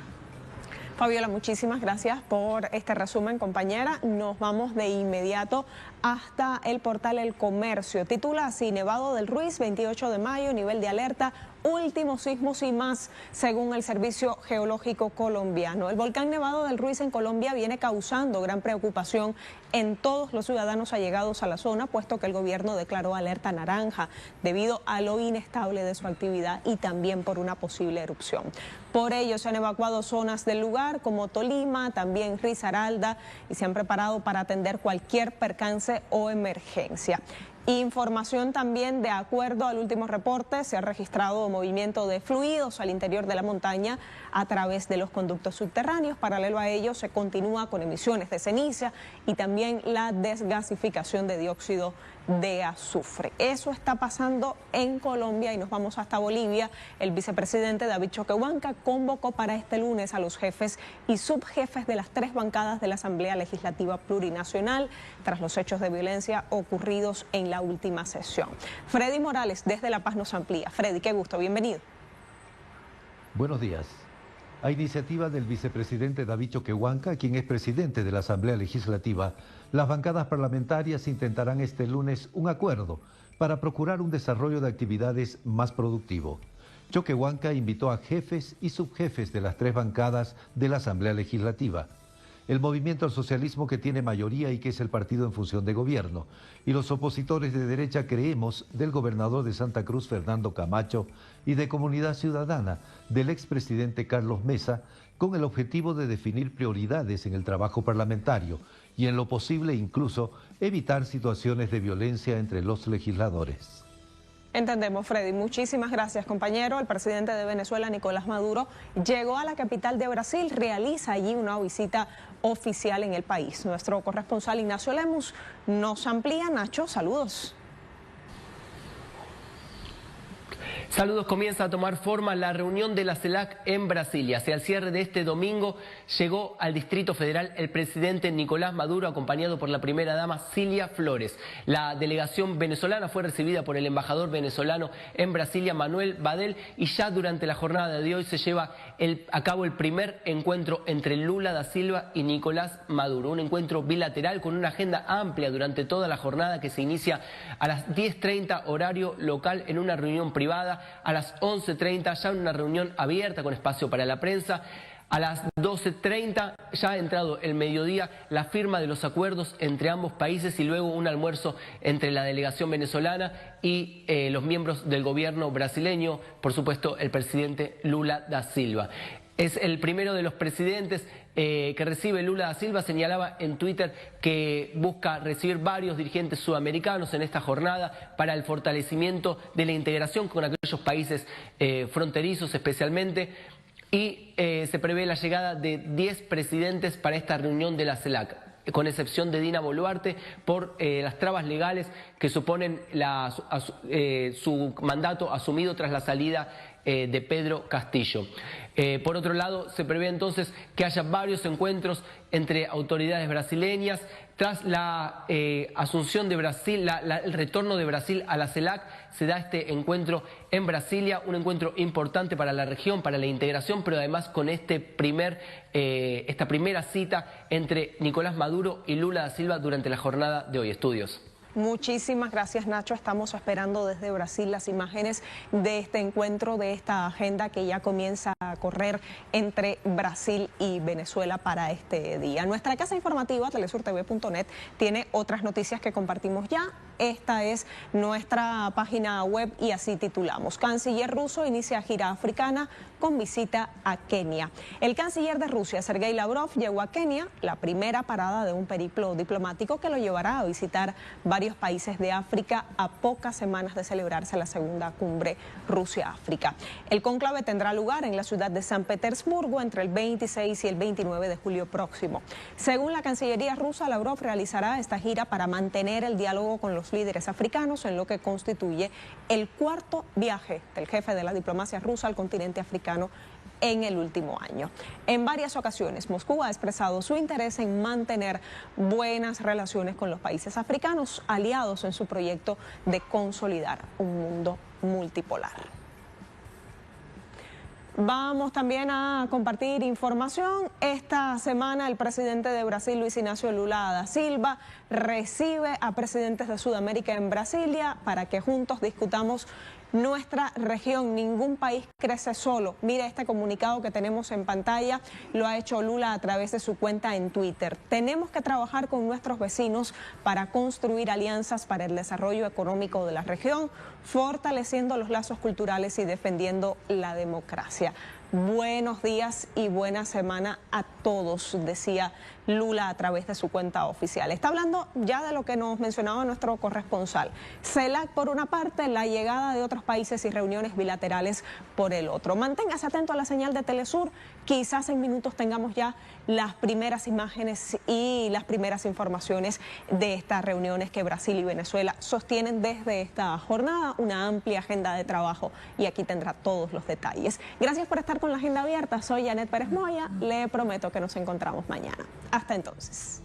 Fabiola, muchísimas gracias por este resumen, compañera. Nos vamos de inmediato hasta el portal El Comercio. Titula así: Nevado del Ruiz, 28 de mayo, nivel de alerta, últimos sismos y más, según el Servicio Geológico Colombiano. El volcán Nevado del Ruiz en Colombia viene causando gran preocupación en todos los ciudadanos allegados a la zona, puesto que el gobierno declaró alerta naranja debido a lo inestable de su actividad y también por una posible erupción. Por ello se han evacuado zonas del lugar como Tolima, también Risaralda, y se han preparado para atender cualquier percance o emergencia. Información también: de acuerdo al último reporte, se ha registrado movimiento de fluidos al interior de la montaña a través de los conductos subterráneos. Paralelo a ello, se continúa con emisiones de ceniza y también la desgasificación de dióxido de azufre. Eso está pasando en Colombia y nos vamos hasta Bolivia. El vicepresidente David Choquehuanca convocó para este lunes a los jefes y subjefes de las 3 bancadas de la Asamblea Legislativa Plurinacional tras los hechos de violencia ocurridos en la última sesión. Freddy Morales desde La Paz nos amplía. Freddy, qué gusto, bienvenido. Buenos días. A iniciativa del vicepresidente David Choquehuanca, quien es presidente de la Asamblea Legislativa, las bancadas parlamentarias intentarán este lunes un acuerdo para procurar un desarrollo de actividades más productivo. Choquehuanca invitó a jefes y subjefes de las 3 bancadas de la Asamblea Legislativa: el Movimiento al Socialismo, que tiene mayoría y que es el partido en función de gobierno, y los opositores de derecha Creemos, del gobernador de Santa Cruz, Fernando Camacho, y de Comunidad Ciudadana, del expresidente Carlos Mesa, con el objetivo de definir prioridades en el trabajo parlamentario y, en lo posible, incluso evitar situaciones de violencia entre los legisladores. Entendemos, Freddy. Muchísimas gracias, compañero. El presidente de Venezuela, Nicolás Maduro, llegó a la capital de Brasil, realiza allí una visita oficial en el país. Nuestro corresponsal Ignacio Lemus nos amplía. Nacho, saludos. Saludos. Comienza a tomar forma la reunión de la CELAC en Brasilia. Hacia el cierre de este domingo llegó al Distrito Federal el presidente Nicolás Maduro, acompañado por la primera dama Cilia Flores. La delegación venezolana fue recibida por el embajador venezolano en Brasilia, Manuel Badel, y ya durante la jornada de hoy se lleva a cabo el primer encuentro entre Lula da Silva y Nicolás Maduro. Un encuentro bilateral con una agenda amplia durante toda la jornada, que se inicia a las 10:30 horario local en una reunión privada, a las 11:30 ya una reunión abierta con espacio para la prensa. A las 12:30 ya ha entrado el mediodía la firma de los acuerdos entre ambos países y luego un almuerzo entre la delegación venezolana y los miembros del gobierno brasileño, por supuesto el presidente Lula da Silva. Es el primero de los presidentes que recibe Lula da Silva. Señalaba en Twitter que busca recibir varios dirigentes sudamericanos en esta jornada para el fortalecimiento de la integración con aquellos países fronterizos especialmente. Y se prevé la llegada de 10 presidentes para esta reunión de la CELAC, con excepción de Dina Boluarte, por las trabas legales que suponen su mandato asumido tras la salida de Pedro Castillo. Por otro lado, se prevé entonces que haya varios encuentros entre autoridades brasileñas. Tras la asunción de Brasil, el retorno de Brasil a la CELAC, se da este encuentro en Brasilia, un encuentro importante para la región, para la integración, pero además con esta primera cita entre Nicolás Maduro y Lula da Silva durante la jornada de hoy. Estudios. Muchísimas gracias, Nacho. Estamos esperando desde Brasil las imágenes de este encuentro, de esta agenda que ya comienza a correr entre Brasil y Venezuela para este día. Nuestra casa informativa, telesurtv.net, tiene otras noticias que compartimos ya. Esta es nuestra página web y así titulamos: Canciller ruso inicia gira africana con visita a Kenia. El canciller de Rusia, Sergei Lavrov, llegó a Kenia, la primera parada de un periplo diplomático que lo llevará a visitar varios países de África a pocas semanas de celebrarse la segunda cumbre Rusia-África. El cónclave tendrá lugar en la ciudad de San Petersburgo entre el 26 y el 29 de julio próximo. Según la Cancillería rusa, Lavrov realizará esta gira para mantener el diálogo con los líderes africanos, en lo que constituye el cuarto viaje del jefe de la diplomacia rusa al continente africano en el último año. En varias ocasiones, Moscú ha expresado su interés en mantener buenas relaciones con los países africanos, aliados en su proyecto de consolidar un mundo multipolar. Vamos también a compartir información. Esta semana el presidente de Brasil, Luis Ignacio Lula da Silva, recibe a presidentes de Sudamérica en Brasilia para que juntos discutamos nuestra región. Ningún país crece solo. Mire este comunicado que tenemos en pantalla, lo ha hecho Lula a través de su cuenta en Twitter. Tenemos que trabajar con nuestros vecinos para construir alianzas para el desarrollo económico de la región, fortaleciendo los lazos culturales y defendiendo la democracia. Buenos días y buena semana a todos, decía Lula a través de su cuenta oficial. Está hablando ya de lo que nos mencionaba nuestro corresponsal. CELAC por una parte, la llegada de otros países y reuniones bilaterales por el otro. Manténgase atento a la señal de Telesur, quizás en minutos tengamos ya las primeras imágenes y las primeras informaciones de estas reuniones que Brasil y Venezuela sostienen desde esta jornada, una amplia agenda de trabajo, y aquí tendrá todos los detalles. Gracias por estar con la agenda abierta. Soy Janet Pérez Moya, le prometo que nos encontramos mañana. Hasta entonces.